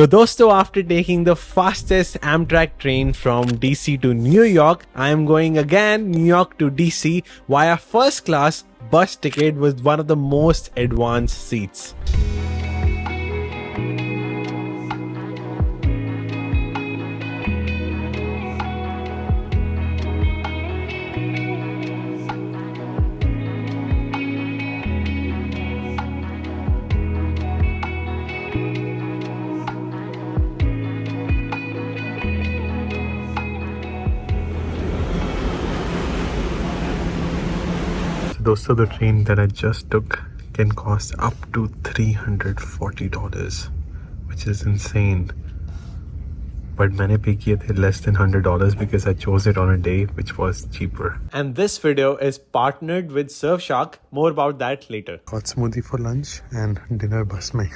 So dosto, after taking the fastest Amtrak train from DC to New York, I am going again New York to DC via first class bus ticket with one of the most advanced seats. Dosto, the train that I just took can cost up to $340, which is insane. But मैंने pay किए थे less than $100 because I chose it on a day which was cheaper. And this video is partnered with Surfshark. More about that later. Got smoothie for lunch and dinner bus में.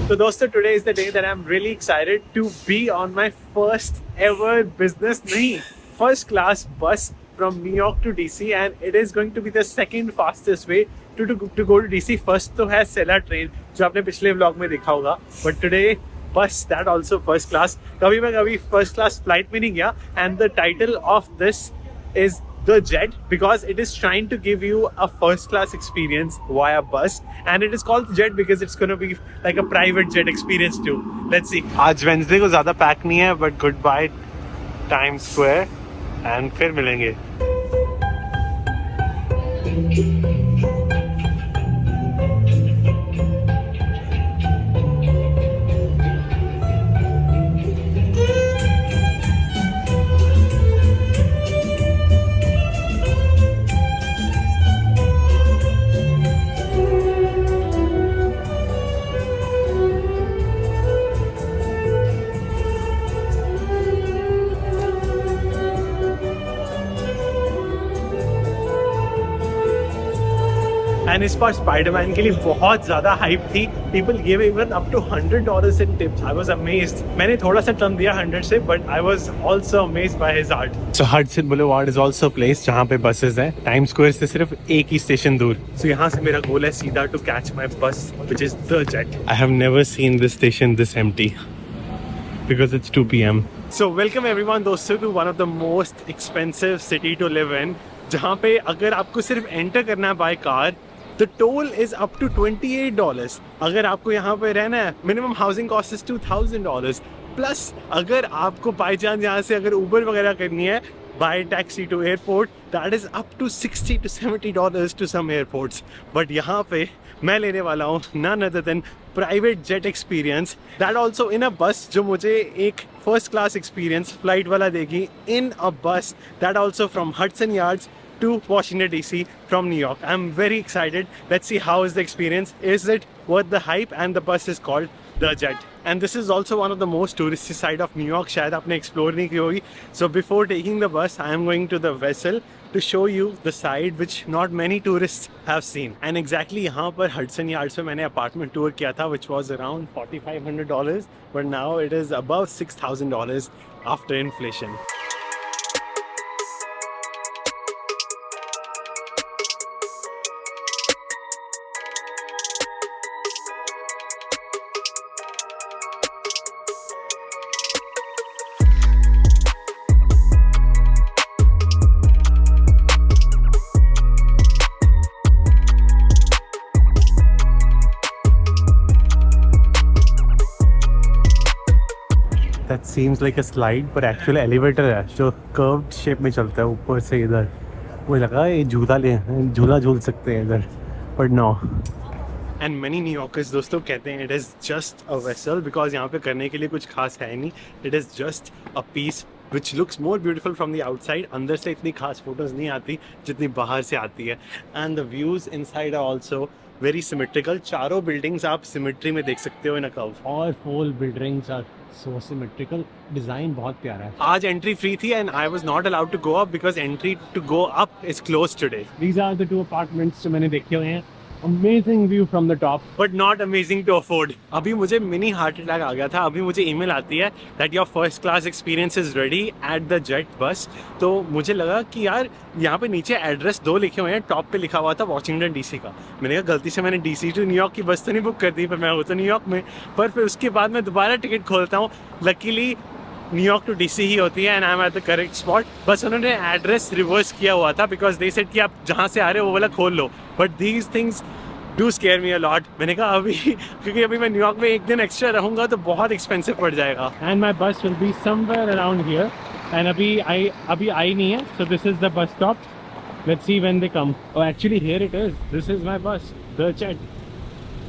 So dosto, today is the day that I'm really excited to be on my first ever business first class bus from New York to DC, and it is going to be the second fastest way to go to DC. First तो है Sela train जो आपने पिछले vlog में देखा होगा, but today bus that also first class. कभी मैं कभी first class flight में नहीं गया, and the title of this is The Jet because it is trying to give you a first class experience via bus, and it is called Jet because it's going to be like a private jet experience too. Let's see. आज Wednesday को ज़्यादा pack नहीं है, but goodbye Times Square, and फिर मिलेंगे. And इस बार Spiderman के लिए बहुत ज़्यादा हाइप थी. People gave even up to $100 in tips. I was amazed. मैंने थोड़ा सा कम दिया 100 से, but I was also amazed by his art. So Hudson Boulevard is also a place जहाँ पे buses हैं. Times Square से सिर्फ एक ही स्टेशन दूर. So यहाँ से मेरा गोल है सीधा to catch my bus, which is The Jet. I have never seen this station this empty because it's 2 p.m. So welcome everyone दोस्तों to one of the most expensive city to live in. जहाँ पे अगर आपको सिर्फ enter करना है by car, The toll is up to $28. अगर आपको यहाँ पे रहना है, minimum housing cost is $2,000. Plus अगर आपको बाई चांस यहाँ से अगर Uber वगैरह करनी है, by taxi to airport, that is up to $60 to $70 to some airports. But यहाँ पे मैं लेने वाला हूँ none other than private jet experience. That also in a bus जो मुझे एक first class experience flight वाला देगी in a bus. That also from Hudson Yards to Washington DC from New York. I'm very excited. Let's see how is the experience. Is it worth the hype? And the bus is called The Jet. And this is also one of the most touristy side of New York. शायद आपने explore नहीं की होगी. So before taking the bus, I am going to the vessel to show you the side which not many tourists have seen. And exactly यहाँ पर Hudson Yards में मैंने apartment tour किया था, which was around $4,500, but now it is above $6,000 after inflation. That seems like a slide, but actually elevator है जो curved shape में चलता है ऊपर से इधर. मुझे लगा ये झूला झूल सकते हैं इधर, but no. And many New Yorkers दोस्तों कहते हैं it is just a vessel because यहाँ पे करने के लिए कुछ खास है नहीं. It is just a piece which looks more beautiful from the outside. अंदर से इतनी खास photos नहीं आती जितनी बाहर से आती है. And the views inside are also very symmetrical. चारों buildings आप symmetry में देख सकते हो in a curve. All 4 buildings are so symmetrical. Design बहुत प्यारा है. आज entry free थी and I was not allowed to go up because entry to go up is closed today. These are the 2 apartments जो मैंने देखे हुए हैं. Amazing view from the top, but not amazing to afford. अभी मुझे mini heart attack आ गया था. अभी मुझे ईमेल आती है that your first class experience is ready at the jet bus. तो मुझे लगा कि यार यहाँ पे नीचे एड्रेस 2 लिखे हुए हैं, टॉप पे लिखा हुआ था वॉशिंगटन डीसी का. मैंने कहा गलती से मैंने डीसी टू न्यूयॉर्क की बस तो नहीं बुक कर दी, पर मैं हूँ तो न्यूयॉर्क में. पर फिर उसके बाद मैं दोबारा टिकट खोलता हूँ. लकीली न्यूयॉर्क टू डीसी ही होती है and I am at the correct spot. बस उन्होंने एड्रेस रिवर्स किया हुआ था बिकॉज दे सेड कि आप जहाँ से आ रहे हो वो वाला खोल लो. But these things do scare me a lot. मैंने कहा अभी क्योंकि अभी मैं न्यूयॉर्क में एक दिन एक्स्ट्रा रहूँगा तो बहुत एक्सपेंसिव पड़ जाएगा. And my bus will be somewhere around here and अभी आई नहीं है. So this is the bus stop. Let's see when they come. Oh actually here it is. This is my bus, the jet.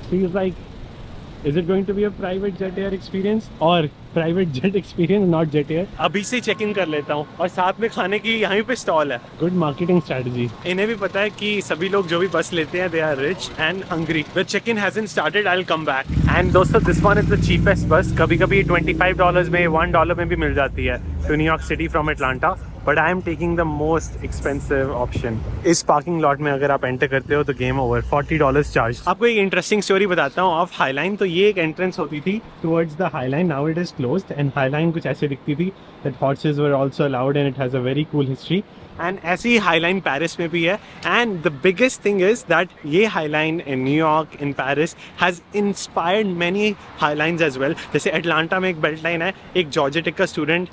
Feels like, is it going to be a private jet air experience or private jet experience, not jet air? अभी से check in कर लेता हूँ और साथ में खाने की यहाँ पे स्टॉल है. Good marketing strategy. इन्हें भी पता है कि सभी लोग जो भी बस लेते हैं they are rich and hungry. The check-in hasn't started. I'll come back. And दोस्तों this one is the cheapest bus. कभी-कभी $25 में $1 में भी मिल जाती है to New York City from Atlanta. But I am taking the most expensive option. इस parking lot में अगर आप एंटर करते हो तो गेम ओवर. $40 चार्ज. आपको एक इंटरेस्टिंग स्टोरी बताता हूँ ऑफ हाईलाइन. तो ये एक एंट्रेंस होती थी towards the High Line. Now it is closed and High Line कुछ ऐसे दिखती थी. That horses were also allowed and it has a very cool history. And ऐसी ही हाईलाइन पेरिस में भी है. And the biggest thing is that ये High Line in New York, in Paris has inspired many High Lines as well. जैसे Atlanta में एक belt line है. एक जॉर्जिया टेक का स्टूडेंट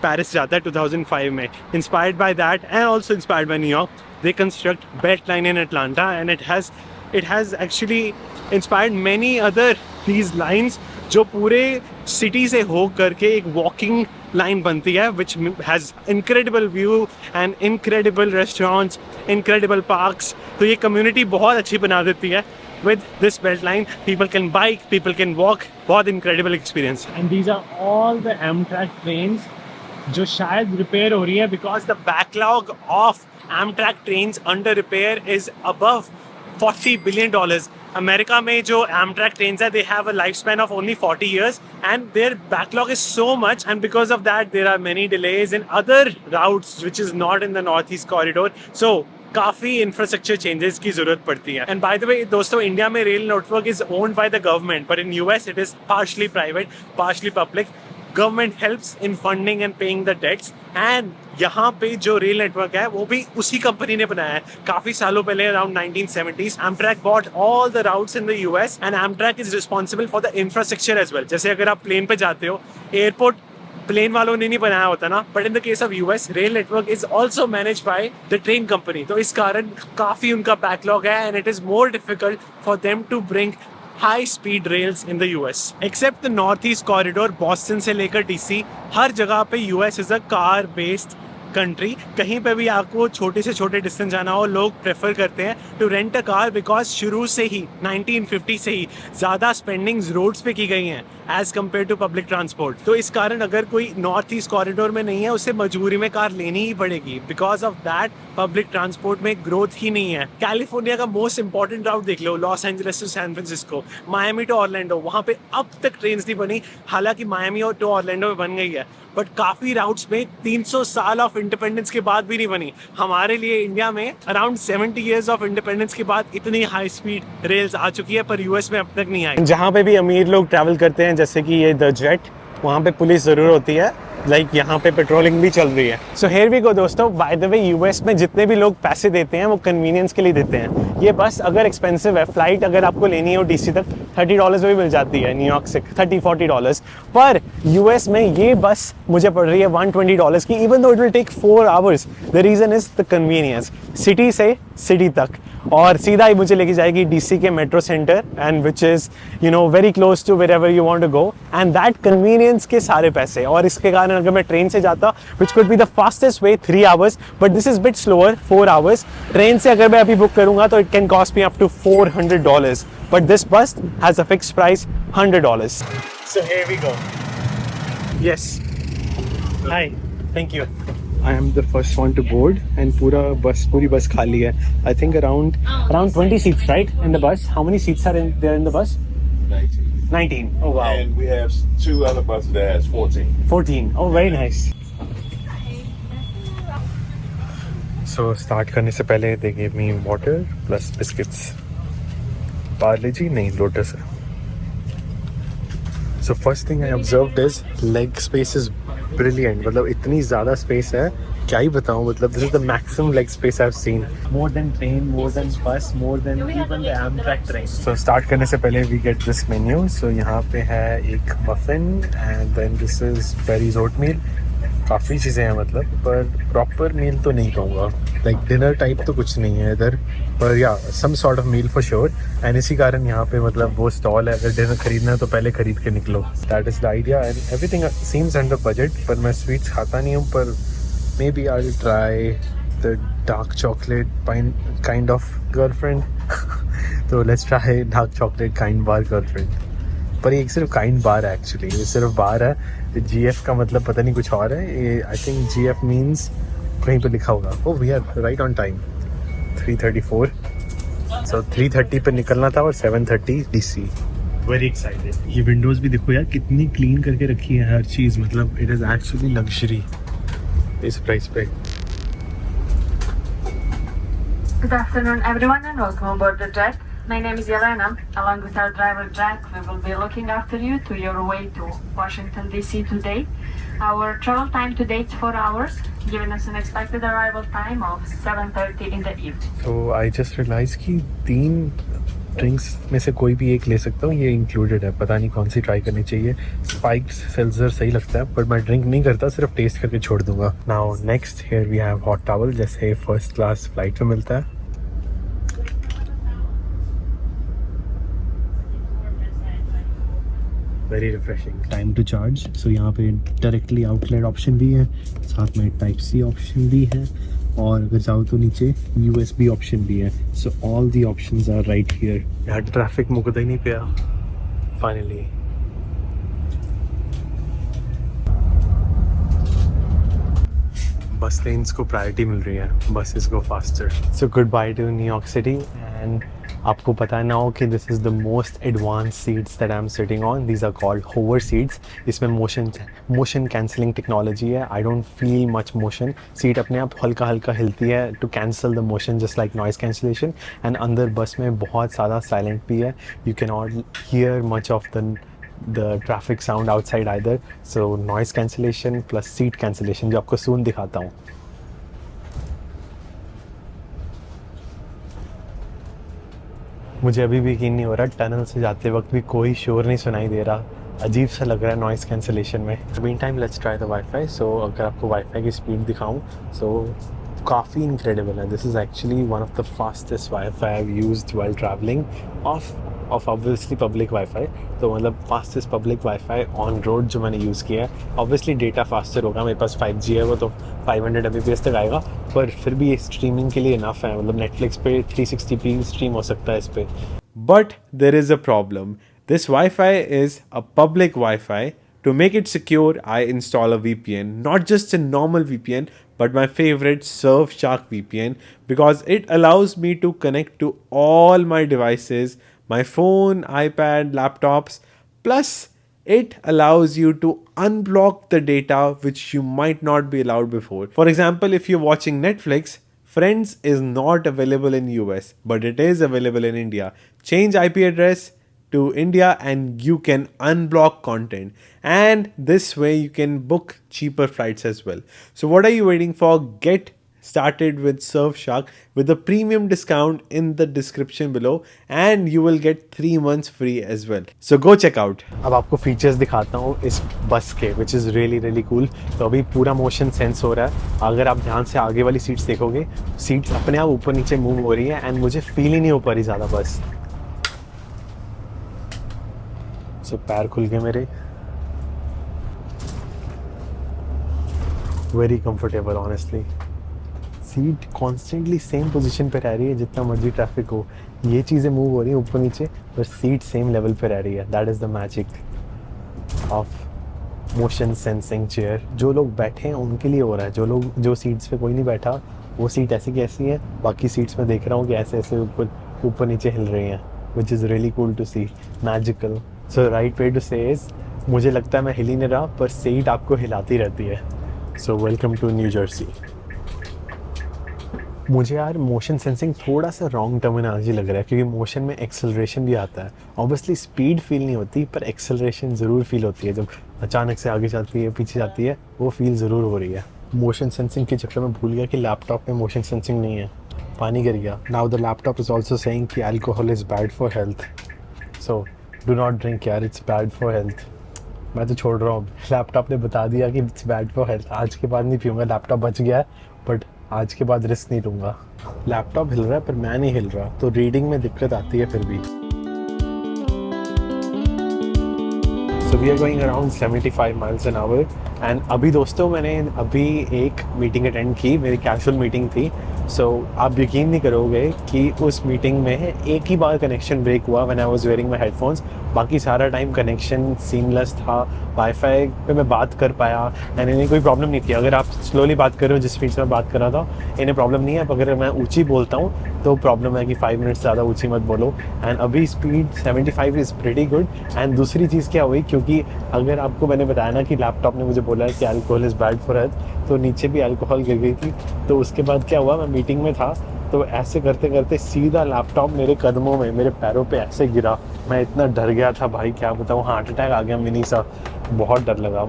पेरिस जाता है 2005 में. Inspired by that and also inspired by New York, they construct belt line in Atlanta and it has actually inspired many other these lines जो पूरे सिटी से हो करके एक वॉकिंग लाइन बनती है which has incredible view and incredible restaurants, incredible parks. तो ये कम्युनिटी बहुत अच्छी बना देती है. With this belt line, people can bike, people can walk. बहुत incredible experience. And these are all the Amtrak trains जो शायद रिपेयर हो रही है because the backlog of Amtrak trains under repair is above $40 billion. America में जो Amtrak trains है, they have a lifespan of only 40 years and their backlog is so much, and because of that there are many delays in other routes which is not in the Northeast Corridor. So काफ़ी infrastructure changes की जरूरत पड़ती है. And by the way दोस्तों, India में rail network is owned by the government, but in US it is partially private, partially public. Government helps in funding and paying the debts. And यहाँ पे जो rail network है वो भी उसी company ने बनाया है काफी सालों पहले, around 1970s. Amtrak bought all the routes in the US and Amtrak is responsible for the infrastructure as well. जैसे अगर आप प्लेन पे जाते हो, एयरपोर्ट प्लेन वालों ने नहीं बनाया होता ना, but in the case of US rail network is also manage by the train company. तो इस कारण काफी उनका बैकलॉग है and it is more difficult for them to bring high speed rails in the US. Except the north east corridor, Boston से लेकर DC, हर जगह पे US is a car based country. कहीं पे भी आपको छोटे से छोटे डिस्टेंस जाना हो, लोग प्रेफर करते हैं to rent a car because शुरू से ही 1950 से ही ज़्यादा स्पेंडिंग्स रोड्स पे की गई हैं as compare to public transport. तो इस कारण अगर कोई नॉर्थ ईस्ट कॉरिडोर में नहीं है, उसे मजबूरी में कार लेनी ही पड़ेगी. Because of that public transport में ग्रोथ ही नहीं है. कैलिफोर्निया का मोस्ट इंपॉर्टेंट राउट देख लो, Los Angeles to San Francisco, Miami to Orlando, वहाँ पे अब तक ट्रेन नहीं बनी. हालांकि मायामी और टू ऑरलैंडो में बन गई है, बट काफ़ी राउट्स में 300 साल ऑफ इंडिपेंडेंस के बाद भी नहीं बनी. हमारे लिए इंडिया में अराउंड 70 इयर्स ऑफ इंडिपेंडेंस के बाद इतनी हाई स्पीड रेल्स आ चुकी है, पर यूएस में अब तक नहीं आई. जहाँ पे भी अमीर लोग ट्रैवल करते हैं, जैसे कि ये द जेट, वहाँ पे पुलिस ज़रूर होती है. यहाँ पे पेट्रोलिंग भी चल रही है. सो हियर वी गो दोस्तों. बाय द वे, यूएस में जितने भी लोग पैसे देते हैं वो कन्वीनियंस के लिए देते हैं. ये बस अगर एक्सपेंसिव है, फ्लाइट अगर आपको लेनी हो डीसी तक $30 में भी मिल जाती है, न्यूयॉर्क से $30-40. पर यूएस में ये बस मुझे पड़ रही है $120 की, even though it will take 4 hours. The reason is the convenience. City से सिटी तक और सीधा ही मुझे लेके जाएगी डीसी के Metro Center, and which is very close to wherever you want to go. And that convenience के सारे पैसे. और इसके कारण अगर मैं ट्रेन से जाता, which could be the fastest way 3 hours, but this is bit slower 4 hours. Train से अगर मैं अभी बुक करूंगा तो it can cost me up to $400, but this bus has a fixed price $100. So here we go. Yes, hi, thank you. I am the first one to board and पूरी बस खाली है. I think around 20 seats, right, in the bus. How many seats are there in the bus? 19. Oh wow. And we have 2 other buses that has 14. Oh, very nice. So start करने से पहले they gave me water plus biscuits. Parle जी नहीं, lotus है. So first thing I observed is leg space is brilliant. मतलब इतनी ज़्यादा space है, क्या ही बताऊँ. मतलब this is the maximum leg space I've seen. More than train, more than bus, more than even the Amtrak train. So start करने से पहले we get this menu. So यहाँ पे है एक muffin and then this is Berry's oatmeal. काफ़ी चीज़ें हैं मतलब, पर प्रॉपर मील तो नहीं कहूँगा. लाइक डिनर टाइप तो कुछ नहीं है इधर, पर या some sort of meal for sure. And इसी कारण यहाँ पे मतलब वो स्टॉल है, अगर डिनर खरीदना है तो पहले खरीद के निकलो. That is the idea and everything seems under budget. पर मैं स्वीट्स खाता नहीं हूँ, पर maybe I will try the dark chocolate kind of girlfriend. तो let's try dark chocolate Kind bar girlfriend. पर ये सिर्फ काइंड बार है एक्चुअली, ये सिर्फ बार है. GF का मतलब पता नहीं कुछ और है. ये आई थिंक GF मीन्स कहीं पे लिखा होगा. Oh we are right on time, 3:34. So 3:30 पे निकलना था और 7:30 DC. Very excited. ये विंडोज़ भी देखो यार कितनी क्लीन करके रखी है हर चीज़. मतलब इट इज़ एक्चुअली लग्जरी इस प्राइस पे. Good afternoon, everyone, and welcome aboard the jet. My name is Yelena. Along with our driver Jack, we will be looking after you to your way to Washington DC today. Our travel time today is 4 hours, giving us an expected arrival time of 7:30 in the evening. So I just realized कि 3 drinks में से कोई भी एक ले सकता हूँ. ये इंक्लूडेड है. पता नहीं कौन सी ट्राई करनी चाहिए. स्पाइक्स सेल्जर सही लगता है, पर मैं ड्रिंक नहीं करता, सिर्फ टेस्ट करके छोड़ दूंगा. Now next here we have hot towel, जैसे फर्स्ट क्लास फ्लाइट में मिलता है. Very refreshing. Time to charge. So यहाँ पे डायरेक्टली आउटलेट ऑप्शन भी है, साथ में Type-C ऑप्शन भी है, और अगर जाओ तो नीचे USB ऑप्शन भी है. So all the options are right here. यहाँ ट्रैफिक मुकदा ही नहीं पिया फाइनली. बस लेन्स को प्रायोरिटी मिल रही है, buses go faster. So good bye to New York city. And आपको पता ना हो कि this is the most advance seats that I am sitting on. These are called hover seats. इसमें मोशन कैंसलिंग टेक्नोलॉजी है. I don't feel much motion. Seat अपने आप हल्का हल्का हिलती है to cancel the motion, just like noise cancellation. And अंदर bus में बहुत ज़्यादा साइलेंट भी है. You can not here much of the traffic sound outside either. So noise cancellation plus seat cancellation, जो आपको soon दिखाता हूँ. मुझे अभी भी यकीन नहीं हो रहा, टनल से जाते वक्त भी कोई शोर नहीं सुनाई दे रहा. अजीब सा लग रहा है नॉइज़ कैंसलेशन में. Meantime let's try the wifi. So अगर आपको वाईफाई की स्पीड दिखाऊँ, सो काफ़ी इनक्रेडिबल है. This is actually one of the fastest wifi I have used while travelling of obviously public wifi. तो मतलब fastest public wifi on road जो मैंने यूज़ किया है. ऑब्वियसली डेटा फास्टर होगा, मेरे पास 5G है, वो तो 500 Mbps तक आएगा, पर फिर भी ये स्ट्रीमिंग के लिए इनफ है. मतलब नेटफ्लिक्स पे 360p स्ट्रीम हो सकता है इस पर. But there is a problem. This wifi is a public wifi. To make it secure, I install a VPN, not just a normal VPN, but my favorite Surfshark VPN, because it allows me to connect to all my devices, my phone, iPad, laptops, plus it allows you to unblock the data which you might not be allowed before. For example, if you're watching Netflix, Friends is not available in US, but it is available in India. Change IP address to India and you can unblock content, and this way you can book cheaper flights as well. So what are you waiting for? Get started with Surfshark with a premium discount in the description below, and you will get 3 months free as well. So go check out. अब आपको features दिखाता हूँ इस बस के, which is really really cool. तो अभी पूरा मोशन सेंस हो रहा है. अगर आप ध्यान से आगे वाली सीट्स देखोगे, सीट्स अपने आप ऊपर नीचे मूव हो रही है, एंड मुझे फील ही नहीं हो पा रही ज़्यादा बस. सो पैर खुल गए मेरे. Very comfortable honestly. Seat constantly same position पे रह रही है, जितना मर्जी ट्रैफिक हो. ये चीज़ें मूव हो रही हैं ऊपर नीचे, पर सीट सेम लेवल पे रह रही है. That is the magic of motion sensing chair. जो लोग बैठे हैं उनके लिए हो रहा है. जो सीट्स पे कोई नहीं बैठा, वो सीट ऐसी कैसी है. बाकी सीट्स में देख रहा हूँ कि ऐसे ऐसे ऊपर नीचे हिल रही हैं, which is really cool to see. Magical. So right way to say is, मुझे लगता है मैं हिल ही नहीं रहा, पर सीट आपको हिलाती रहती है. So welcome to New Jersey. मुझे यार मोशन सेंसिंग थोड़ा सा रॉन्ग टर्मिनोलॉजी लग रहा है, क्योंकि मोशन में एक्सेलरेशन भी आता है। ऑब्वियसली स्पीड फील नहीं होती, पर एक्सेलरेशन ज़रूर फील होती है। जब अचानक से आगे जाती है, पीछे जाती है, वो फील ज़रूर हो रही है। मोशन सेंसिंग के चक्कर में भूल गया कि लैपटॉप में मोशन सेंसिंग नहीं है, पानी गिर गया। Now the laptop is also saying कि alcohol is bad for health, so do not drink यार, इट्स बैड फॉर हेल्थ। मैं तो छोड़ रहा हूँ, लैपटॉप ने बता दिया कि इट्स बैड फॉर हेल्थ। आज के बाद नहीं पीऊँगा, लैपटॉप बच गया है, बट आज के बाद रिस्क नहीं लूँगा। लैपटॉप हिल रहा है पर मैं नहीं हिल रहा, तो रीडिंग में दिक्कत आती है फिर भी। So we are going around 75 miles an hour. And अभी दोस्तों मैंने अभी एक मीटिंग अटेंड की, मेरी कैजुअल मीटिंग थी। सो आप यकीन नहीं करोगे कि उस मीटिंग में एक ही बार कनेक्शन ब्रेक हुआ when I was wearing my headphones. बाकी सारा टाइम कनेक्शन सीमलेस था, वाईफाई पे मैं बात कर पाया एंड इन्हें कोई प्रॉब्लम नहीं थी। अगर आप स्लोली बात कर रहे हो जिस स्पीड से मैं बात कर रहा था, इन्हें प्रॉब्लम नहीं है। अगर मैं ऊंची बोलता हूँ तो प्रॉब्लम है कि 5 मिनट से ज़्यादा ऊंची मत बोलो। एंड अभी speed 75 is pretty good. And दूसरी चीज़ क्या हुई, क्योंकि अगर आपको मैंने बताया ना कि लैपटॉप ने मुझे बोला है कि alcohol is bad for health, तो नीचे भी अल्कोहल गिर गई थी। तो उसके बाद क्या हुआ, मैं मीटिंग में था, तो ऐसे करते करते सीधा लैपटॉप मेरे कदमों में, मेरे पैरों पे ऐसे गिरा। मैं इतना डर गया था भाई, क्या बताऊँ, हार्ट अटैक आ गया मिनी सा। बहुत डर लगा।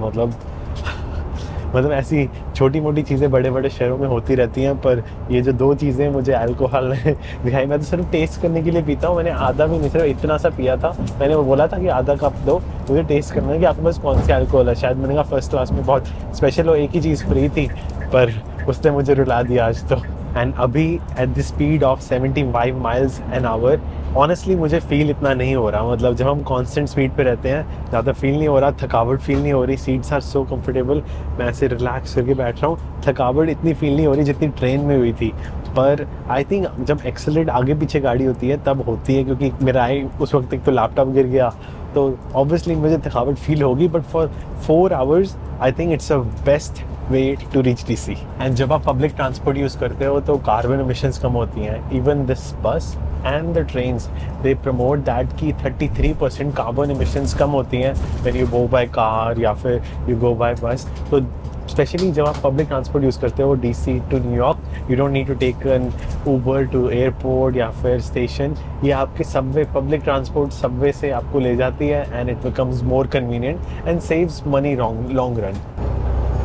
मतलब ऐसी छोटी मोटी चीज़ें बड़े बड़े शहरों में होती रहती हैं, पर ये जो 2 चीज़ें मुझे अल्कोहल ने दिखाई। मैं तो सिर्फ टेस्ट करने के लिए पीता हूँ, मैंने आधा भी नहीं, सिर्फ इतना सा पिया था। मैंने वो बोला था कि आधा कप दो, मुझे टेस्ट करना है कि आपके पास कौन सी अल्कोहल है। शायद मैंने कहा फर्स्ट क्लास में बहुत स्पेशल हो, एक ही चीज़ फ्री थी, पर उसने मुझे रुला दिया आज तो। एंड अभी at the speed of 75 miles an our honestly मुझे फील इतना नहीं हो रहा। मतलब जब हम कांस्टेंट स्पीड पे रहते हैं ज़्यादा फील नहीं हो रहा, थकावट फील नहीं हो रही। सीट्स आर सो कंफर्टेबल, मैं ऐसे रिलैक्स करके बैठ रहा हूँ। थकावट इतनी फील नहीं हो रही जितनी ट्रेन में हुई थी। पर आई थिंक जब एक्सेलरेट आगे पीछे गाड़ी होती है तब होती है, क्योंकि मेरा उस वक्त तक तो लैपटॉप गिर गया, तो ऑब्वियसली मुझे थकावट फील होगी। But for 4 hours I think it's a best way to reach DC। And जब आप पब्लिक ट्रांसपोर्ट यूज़ करते हो तो कार्बन एमिशंस कम होती हैं। इवन दिस बस and the trains they promote that कि 33% कार्बन एमिशंस कम होती हैं when you go by car या फिर यू गो बाय बस। तो स्पेशली जब आप पब्लिक ट्रांसपोर्ट यूज़ करते हो DC to New York, you don't need to take an Uber to airport या फिर स्टेशन। ये आपके सबवे, पब्लिक ट्रांसपोर्ट सबवे से आपको ले जाती है and it becomes more convenient and saves money long run.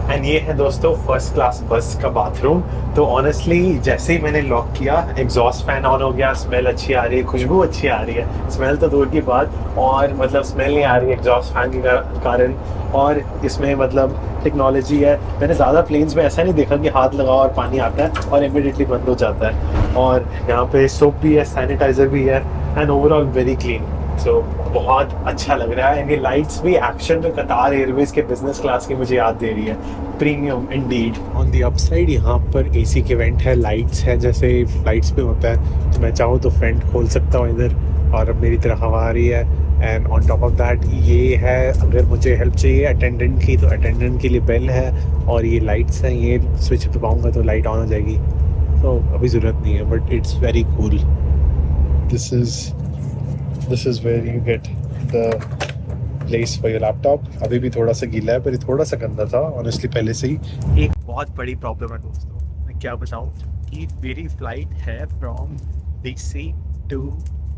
And ये है दोस्तों फर्स्ट क्लास बस का बाथरूम। तो ऑनेस्टली जैसे ही मैंने लॉक किया, एग्जॉस्ट फैन ऑन हो गया, स्मेल अच्छी आ रही है, खुशबू अच्छी आ रही है। स्मेल तो दूर की बात, और मतलब स्मेल नहीं आ रही है एग्जॉस्ट फैन के कारण। और इसमें मतलब टेक्नोलॉजी है। मैंने ज़्यादा प्लेन्स में ऐसा नहीं देखा कि हाथ लगाओ और पानी आता है और इमीडिएटली बंद हो जाता है। और यहाँ पे सोप भी है, सैनिटाइज़र भी है, एंड ओवरऑल वेरी क्लीन। सो बहुत अच्छा लग रहा है। ये लाइट्स भी एक्शन में कतार एयरवेज के बिजनेस क्लास की मुझे याद दे रही है। Premium Indeed. On the upside यहाँ पर AC के वेंट है, लाइट्स है जैसे फ्लाइट्स पे होता है। तो मैं चाहूँ तो फ्रंट खोल सकता हूँ इधर, और अब मेरी तरफ हवा आ रही है। And on top of that ये है, अगर मुझे हेल्प चाहिए अटेंडेंट की तो अटेंडेंट के लिए बेल है, और ये लाइट्स हैं, ये स्विच दबाऊंगा तो लाइट ऑन हो जाएगी। तो अभी ज़रूरत नहीं है, but it's very cool. This is where you get the place for your laptop। अभी भी थोड़ा सा गीला है, पर ये थोड़ा सा गंदा था ऑनेस्टली पहले से ही। एक बहुत बड़ी प्रॉब्लम है दोस्तों, मैं क्या बताऊं, कि मेरी फ्लाइट है from DC to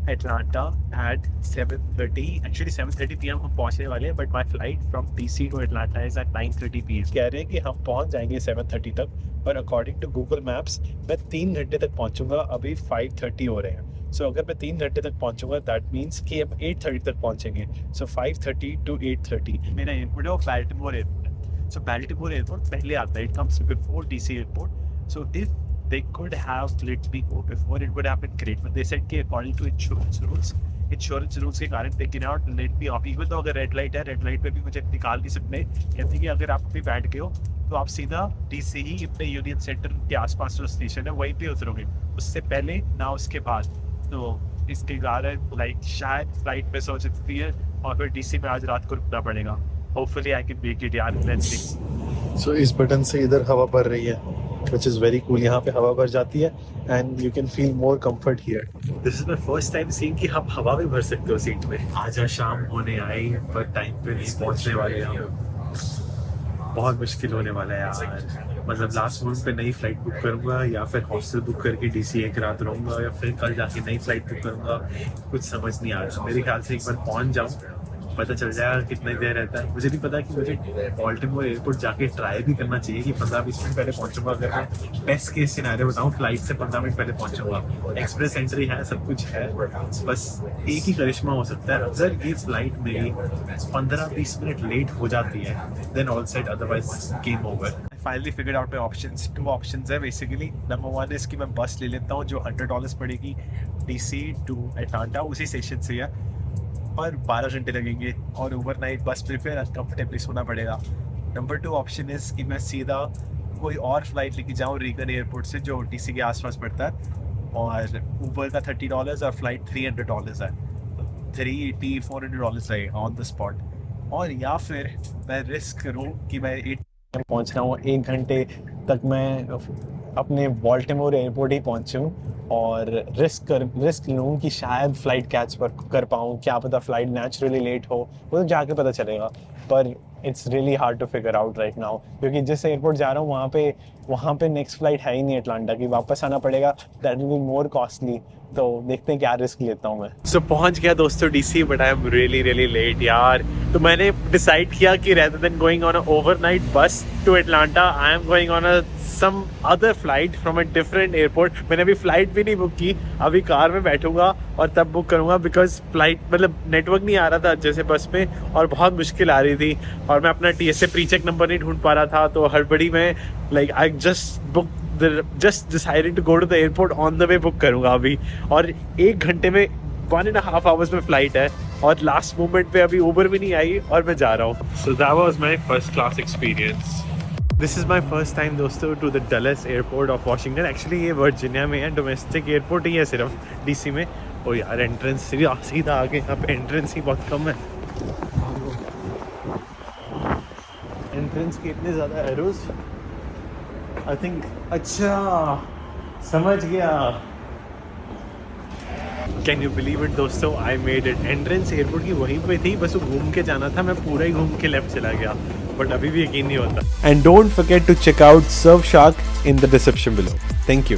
Atlanta at 7:30। Actually 7:30 PM हम पहुंचने वाले हैं, but my flight from DC to Atlanta is at 9:30 PM। कह रहे हैं कि हम पहुंच जाएंगे 7:30 तक, पर अकॉर्डिंग टू गूगल मैप्स मैं 3 घंटे तक पहुंचूंगा। अभी 5:30 हो रहे हैं। सो अगर मैं 3 घंटे तक पहुंचूंगा दैट मीन्स कि हम 8:30 तक पहुंचेंगे। सो 5:30 to 8:30 मेरा एयरपोर्ट है, वो बैल्टिमोर एयरपोर्ट है। सो बैल्टिमोर एयरपोर्ट पहले आता है, it comes before DC airport. So if they could have let me go before, it would have been great, but they said कि according to insurance rules के कारण they cannot let me off। even though अगर red light है, red light पे भी मुझे निकाल नहीं सकते। कहते हैं कि अगर आप भी बैठ गए हो तो आप सीधा DC ही अपने यूनियन सेंटर के आसपास जो स्टेशन है वहीं पे उतरोगे, उससे पहले ना उसके बाद। तो इसके कारण लाइक शायद फ्लाइट मिस हो सकती है और फिर DC में आज रात को रुकना पड़ेगा। Hopefully I can make it यार, लेट्स सी। सो इस बटन से इधर हवा भर रही है, which is very cool। यहाँ पे हवा भर जाती है and you can feel more comfort here। This is my first time seeing कि आप हवा भी भर सकते हो सीट में। आजा शाम होने आई, पर टाइम पे नहीं पहुँचने वाले हम। बहुत मुश्किल होने वाला है यार। मतलब लास्ट मोमेंट पे नई फ्लाइट बुक करूंगा या फिर हॉस्टल बुक करके डीसी एक रात रहूंगा या फिर कल जाके नई फ्लाइट बुक करूंगा, कुछ समझ नहीं आ रहा। मेरे ख्याल से एक बार पहुंच जाऊं, पता चल जाएगा कितने देर रहता है। मुझे नहीं पता कि मुझे बॉल्टिमोर एयरपोर्ट जाके ट्राई भी करना चाहिए कि 15-20 मिनट पहले पहुंचूंगा। अगर मैं बेस्ट केस सिनेरियो बताऊं, फ्लाइट से 15 मिनट पहले पहुंचूंगा। एक्सप्रेस एंट्री है, सब कुछ है, बस एक ही करिश्मा हो सकता है, अगर ये फ्लाइट मेरी 15-20 मिनट लेट हो जाती है, then all set, otherwise game over. Finally figured out my options. 2 options है बेसिकली। नंबर 1 इज कि मैं बस ले लेता हूँ जो $100 पड़ेगी DC टू एटलांटा, उसी स्टेशन से है, पर 12 घंटे लगेंगे और ओवरनाइट बस में फिर अनकम्फर्टेबली सोना पड़ेगा। नंबर 2 ऑप्शन इज कि मैं सीधा कोई और फ्लाइट लेके जाऊँ रीगन एयरपोर्ट से जो DC के आसपास पड़ता है, और ऊबर का $30 और फ्लाइट $300 है, $380-400 लगेगा ऑन द स्पॉट। और या फिर मैं रिस्क करूँ कि मैं 8 पहुँच रहा हूँ, 1 घंटे तक मैं अपने बॉल्टिमोर एयरपोर्ट ही पहुँचूँ और रिस्क लूँ कि शायद फ़्लाइट कैच कर पाऊँ। क्या पता फ़्लाइट नेचुरली लेट हो, वो तो जाके पता चलेगा। पर it's really hard to figure out right now, क्योंकि जिस एयरपोर्ट जा रहा हूँ वहाँ पे नेक्स्ट फ़्लाइट है ही नहीं अटलांटा की, वापस आना पड़ेगा, that will be more costly. तो देखते हैं क्या रिस्क लेता हूँ मैं। सो पहुँच गया दोस्तों DC, but I am really late यार। तो मैंने डिसाइड किया कि rather than going on a overnight bus to Atlanta, I am going on a some other flight from a different airport. मैंने अभी फ्लाइट भी नहीं बुक की, अभी कार में बैठूंगा और तब बुक करूंगा, बिकॉज फ्लाइट मतलब नेटवर्क नहीं आ रहा था जैसे बस में, और बहुत मुश्किल आ रही थी, और मैं अपना TSA प्री चेक नंबर नहीं ढूंढ पा रहा था। तो हड़बड़ी में like I just decided to go to the airport, on the way book करूंगा अभी। और 1 घंटे में 1.5 आवर्स में फ्लाइट है, और लास्ट मोमेंट पे अभी ऊबर भी नहीं आई और मैं जा रहा हूँ। So that was my first class experience. This is my first time दोस्तों to the Dulles airport of Washington. Actually ये वर्जीनिया में है, डोमेस्टिक एयरपोर्ट ही है सिर्फ DC में। और यार एंट्रेंस सीधा आगे, यहाँ पे एंट्रेंस ही बहुत कम है। एंट्रेंस के इतने ज़्यादा एरोज, आई थिंक। अच्छा समझ गया। कैन यू बिलीव इट दोस्तों, I made it. Entrance airport की वहीं पे थी, बस वो घूम के जाना था, मैं पूरा ही घूम के लेफ्ट चला गया, बट अभी भी यकीन नहीं होता। And don't forget to check out Surfshark in the description below. Thank you.